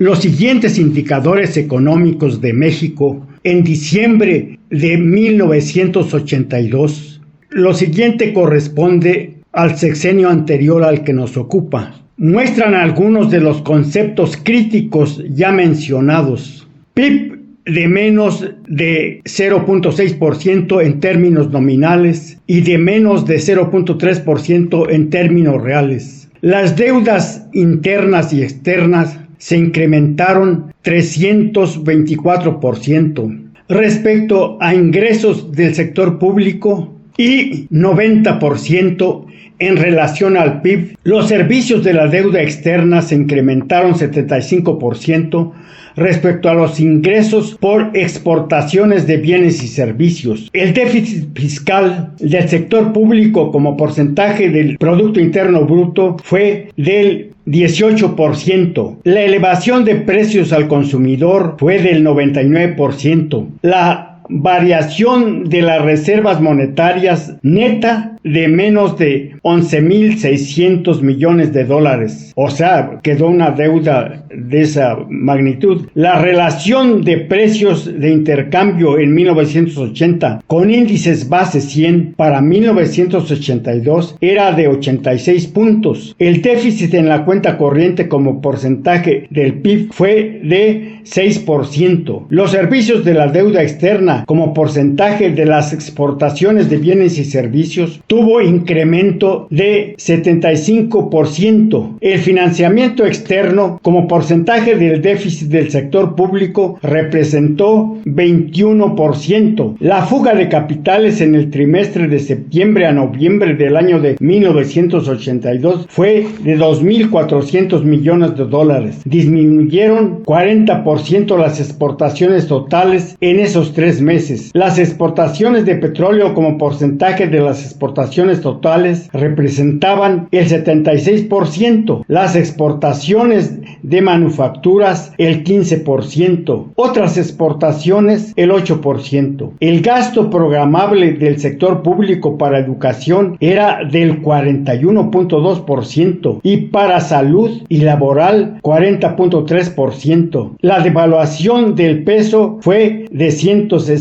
los siguientes indicadores económicos de México en diciembre de 1982. Lo siguiente corresponde al sexenio anterior al que nos ocupa. Muestran algunos de los conceptos críticos ya mencionados. PIB de menos de 0.6% en términos nominales y de menos de 0.3% en términos reales. Las deudas internas y externas se incrementaron 324% respecto a ingresos del sector público y 90% en relación al PIB. Los servicios de la deuda externa se incrementaron 75% respecto a los ingresos por exportaciones de bienes y servicios. El déficit fiscal del sector público como porcentaje del Producto Interno Bruto fue del 18%. La elevación de precios al consumidor fue del 99%. La variación de las reservas monetarias neta de menos de 11.600 millones de dólares. O sea, quedó una deuda de esa magnitud. La relación de precios de intercambio en 1980 con índices base 100 para 1982 era de 86 puntos. El déficit en la cuenta corriente como porcentaje del PIB fue de 6%. Los servicios de la deuda externa como porcentaje de las exportaciones de bienes y servicios tuvo incremento de 75%. El financiamiento externo como porcentaje del déficit del sector público representó 21%. La fuga de capitales en el trimestre de septiembre a noviembre del año de 1982 fue de 2.400 millones de dólares. Disminuyeron 40% las exportaciones totales en esos 3 meses. Las exportaciones de petróleo como porcentaje de las exportaciones totales representaban el 76%, las exportaciones de manufacturas el 15%, otras exportaciones el 8%. El gasto programable del sector público para educación era del 41.2% y para salud y laboral 40.3%. La devaluación del peso fue de 160%.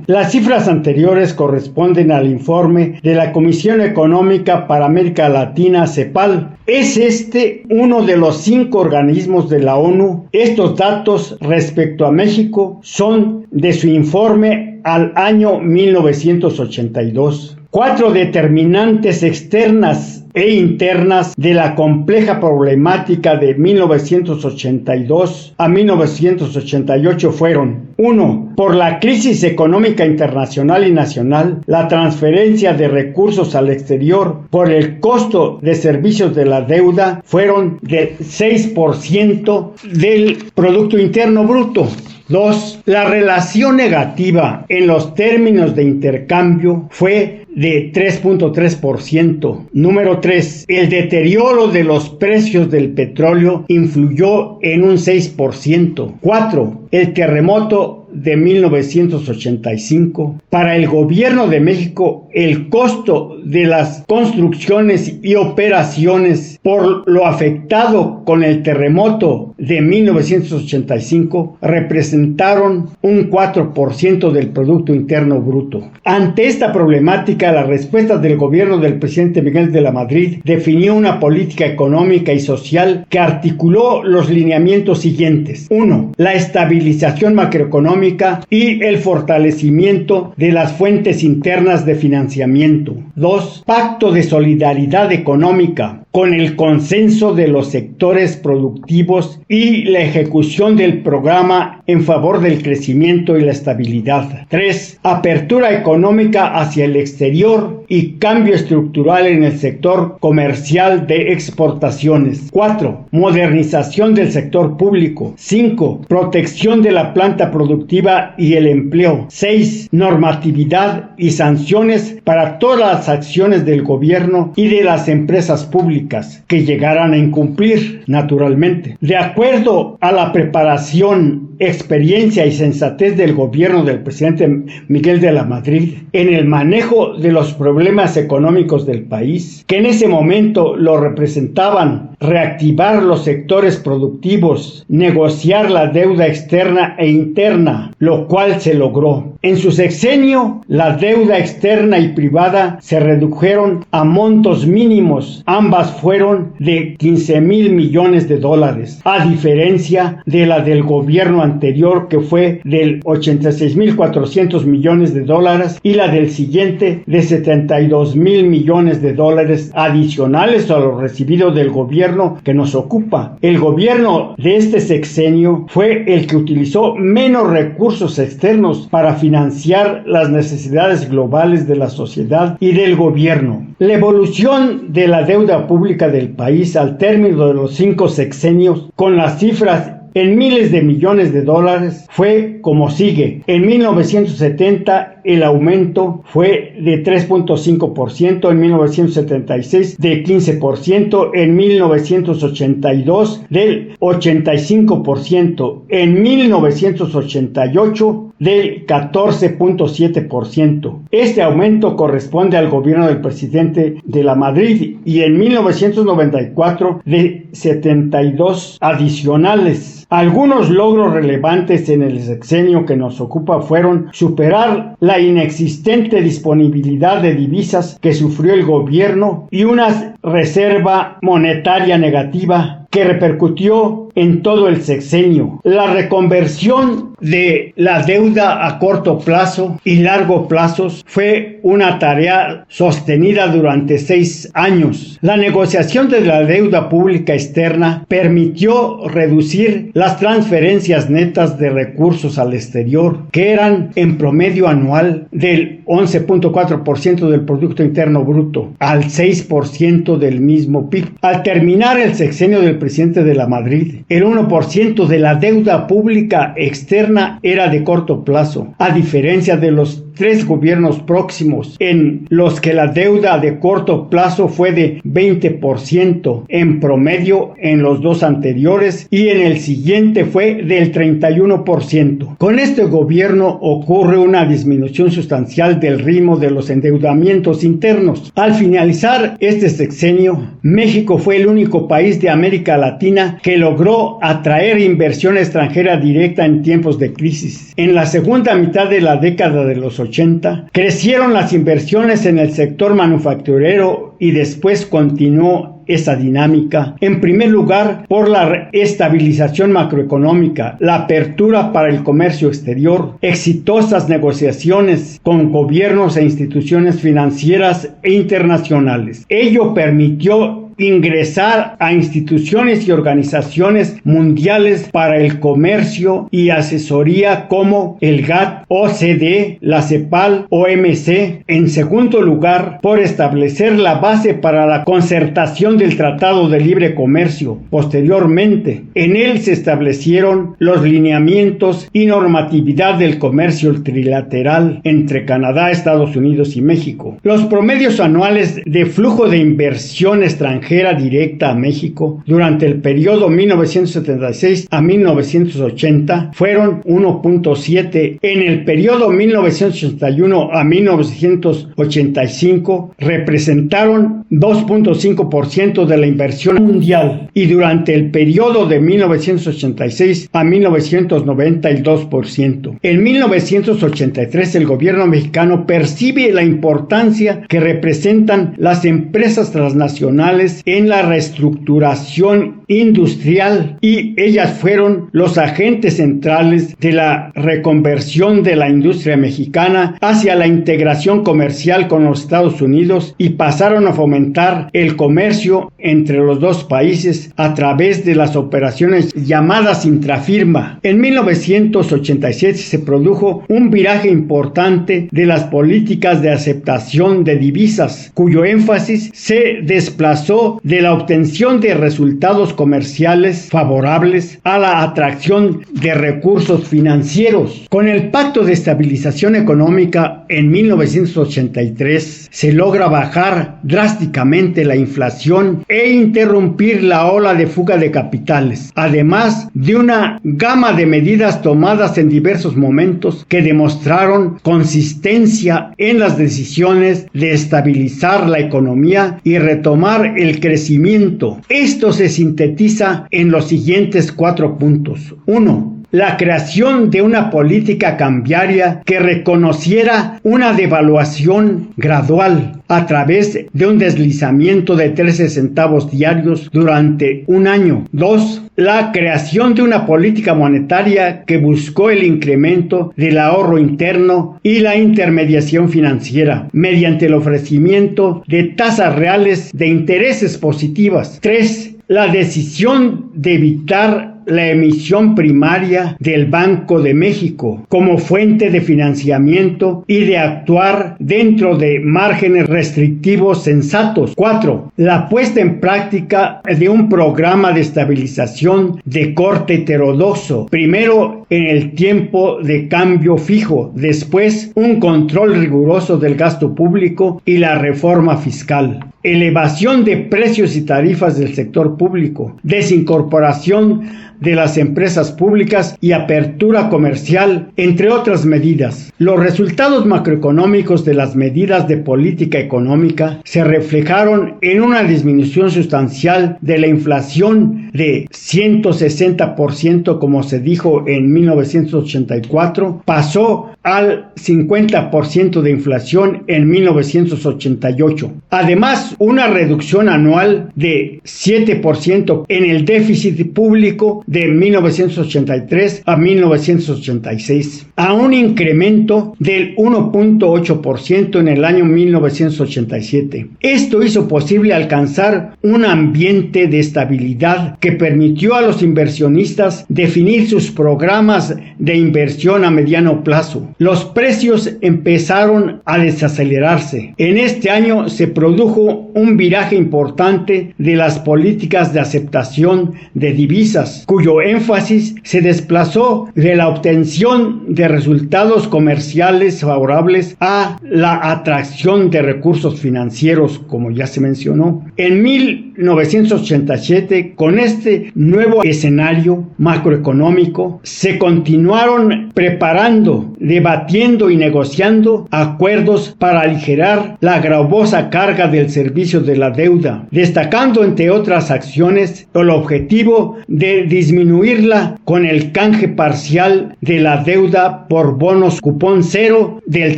Las cifras anteriores corresponden al informe de la Comisión Económica para América Latina, CEPAL. ¿Es este uno de los 5 organismos de la ONU? Estos datos respecto a México son de su informe al año 1982. 4 determinantes externas e internas de la compleja problemática de 1982 a 1988 fueron: 1. Por la crisis económica internacional y nacional, la transferencia de recursos al exterior por el costo de servicios de la deuda fueron del 6% del Producto Interno Bruto. 2. La relación negativa en los términos de intercambio fue de 3.3%. Número 3. El deterioro de los precios del petróleo influyó en un 6%. 4. El terremoto de 1985. Para el gobierno de México, el costo de las construcciones y operaciones por lo afectado con el terremoto de 1985 representaron un 4% del Producto Interno Bruto. Ante esta problemática, la respuesta del gobierno del presidente Miguel de la Madrid definió una política económica y social que articuló los lineamientos siguientes. 1. La estabilización macroeconómica y el fortalecimiento de las fuentes internas de financiamiento. 2. Pacto de solidaridad económica con el consenso de los sectores productivos y la ejecución del programa en favor del crecimiento y la estabilidad. 3. Apertura económica hacia el exterior y cambio estructural en el sector comercial de exportaciones. 4. Modernización del sector público. 5. Protección de la planta productiva y el empleo. 6. Normatividad y sanciones para todas las acciones del gobierno y de las empresas públicas que llegaran a incumplir, naturalmente. De acuerdo a la preparación, experiencia y sensatez del gobierno del presidente Miguel de la Madrid en el manejo de los problemas económicos del país, que en ese momento lo representaban reactivar los sectores productivos, negociar la deuda externa e interna, lo cual se logró. En su sexenio, la deuda externa y privada se redujeron a montos mínimos. Ambas fueron de 15,000 millones de dólares, a diferencia de la del gobierno anterior, que fue de 86,400 millones de dólares, y la del siguiente de 72,000 millones de dólares adicionales a lo recibido del gobierno que nos ocupa. El gobierno de este sexenio fue el que utilizó menos recursos externos para financiar las necesidades globales de la sociedad y del gobierno. La evolución de la deuda pública del país al término de los 5 sexenios, con las cifras en miles de millones de dólares, fue como sigue. En 1970 el aumento fue de 3.5%, en 1976 de 15%, en 1982 del 85%, en 1988 del 14.7%. Este aumento corresponde al gobierno del presidente de la Madrid, y en 1994 de 72 adicionales. Algunos logros relevantes en el sexenio que nos ocupa fueron superar la inexistente disponibilidad de divisas que sufrió el gobierno y una reserva monetaria negativa que repercutió en todo el sexenio. La reconversión de la deuda a corto plazo y largo plazo fue una tarea sostenida durante 6 años. La negociación de la deuda pública externa permitió reducir las transferencias netas de recursos al exterior, que eran en promedio anual del 11.4% del Producto Interno Bruto al 6% del mismo PIB. Al terminar el sexenio del presidente de la Madrid, el 1% de la deuda pública externa era de corto plazo, a diferencia de los 3 gobiernos próximos, en los que la deuda de corto plazo fue de 20% en promedio en los 2 anteriores, y en el siguiente fue del 31%. Con este gobierno ocurre una disminución sustancial del ritmo de los endeudamientos internos. Al finalizar este sexenio, México fue el único país de América Latina que logró atraer inversión extranjera directa en tiempos de crisis. En la segunda mitad de la década de los 80, crecieron las inversiones en el sector manufacturero y después continuó esa dinámica, en primer lugar por la estabilización macroeconómica, la apertura para el comercio exterior, exitosas negociaciones con gobiernos e instituciones financieras e internacionales. Ello permitió ingresar a instituciones y organizaciones mundiales para el comercio y asesoría como el GATT, OCDE, la CEPAL, OMC. En segundo lugar, por establecer la base para la concertación del Tratado de Libre Comercio. Posteriormente, en él se establecieron los lineamientos y normatividad del comercio trilateral entre Canadá, Estados Unidos y México. Los promedios anuales de flujo de inversión extranjera directa a México durante el periodo 1976 a 1980 fueron 1.7. En el periodo 1981 a 1985 representaron 2.5% de la inversión mundial, y durante el periodo de 1986 a 1990 el 2%. En 1983 el gobierno mexicano percibe la importancia que representan las empresas transnacionales en la reestructuración industrial, y ellas fueron los agentes centrales de la reconversión de la industria mexicana hacia la integración comercial con los Estados Unidos, y pasaron a fomentar el comercio entre los dos países a través de las operaciones llamadas intrafirma. En 1987 se produjo un viraje importante de las políticas de aceptación de divisas, cuyo énfasis se desplazó de la obtención de resultados comerciales favorables a la atracción de recursos financieros. Con el Pacto de Estabilización Económica en 1983 se logra bajar drásticamente la inflación e interrumpir la ola de fuga de capitales, además de una gama de medidas tomadas en diversos momentos que demostraron consistencia en las decisiones de estabilizar la economía y retomar el el crecimiento. Esto se sintetiza en los siguientes 4 puntos. 1. La creación de una política cambiaria que reconociera una devaluación gradual a través de un deslizamiento de 13 centavos diarios durante un año. 2. La creación de una política monetaria que buscó el incremento del ahorro interno y la intermediación financiera mediante el ofrecimiento de tasas reales de intereses positivas. 3. La decisión de evitar la emisión primaria del Banco de México como fuente de financiamiento y de actuar dentro de márgenes restrictivos sensatos. 4. La puesta en práctica de un programa de estabilización de corte heterodoxo, primero en el tiempo de cambio fijo, después un control riguroso del gasto público y la reforma fiscal. Elevación de precios y tarifas del sector público, desincorporación de las empresas públicas y apertura comercial, entre otras medidas. Los resultados macroeconómicos de las medidas de política económica se reflejaron en una disminución sustancial de la inflación de 160%, como se dijo en 1984, pasó al 50% de inflación en 1988. Además, una reducción anual de 7% en el déficit público de 1983 a 1986, a un incremento del 1.8% en el año 1987. Esto hizo posible alcanzar un ambiente de estabilidad que permitió a los inversionistas definir sus programas de inversión a mediano plazo. Los precios empezaron a desacelerarse. En este año se produjo un viraje importante de las políticas de aceptación de divisas, cuyo énfasis se desplazó de la obtención de resultados comerciales favorables a la atracción de recursos financieros, como ya se mencionó. En 1987, con este nuevo escenario macroeconómico, se continuaron preparando, debatiendo y negociando acuerdos para aligerar la gravosa carga del servicio de la deuda, destacando entre otras acciones el objetivo de disminuirla con el canje parcial de la deuda por bonos cupón cero del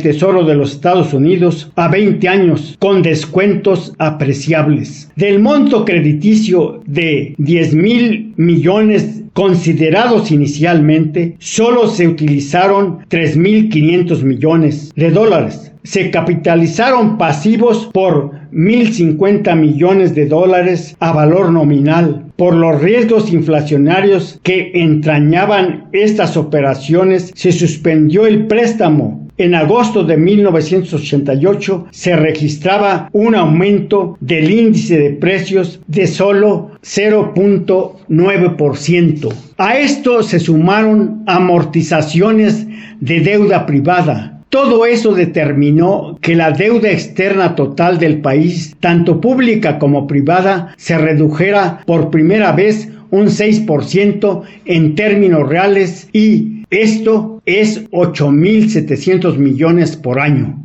Tesoro de los Estados Unidos a 20 años, con descuentos apreciables. Del monto crediticio de 10,000 millones considerados inicialmente, solo se utilizaron 3,500 millones de dólares. Se capitalizaron pasivos por 1,050 millones de dólares a valor nominal. Por los riesgos inflacionarios que entrañaban estas operaciones, se suspendió el préstamo. En agosto de 1988 se registraba un aumento del índice de precios de solo 0.9%. A esto se sumaron amortizaciones de deuda privada. Todo eso determinó que la deuda externa total del país, tanto pública como privada, se redujera por primera vez un 6% en términos reales, y esto es 8,700 millones por año.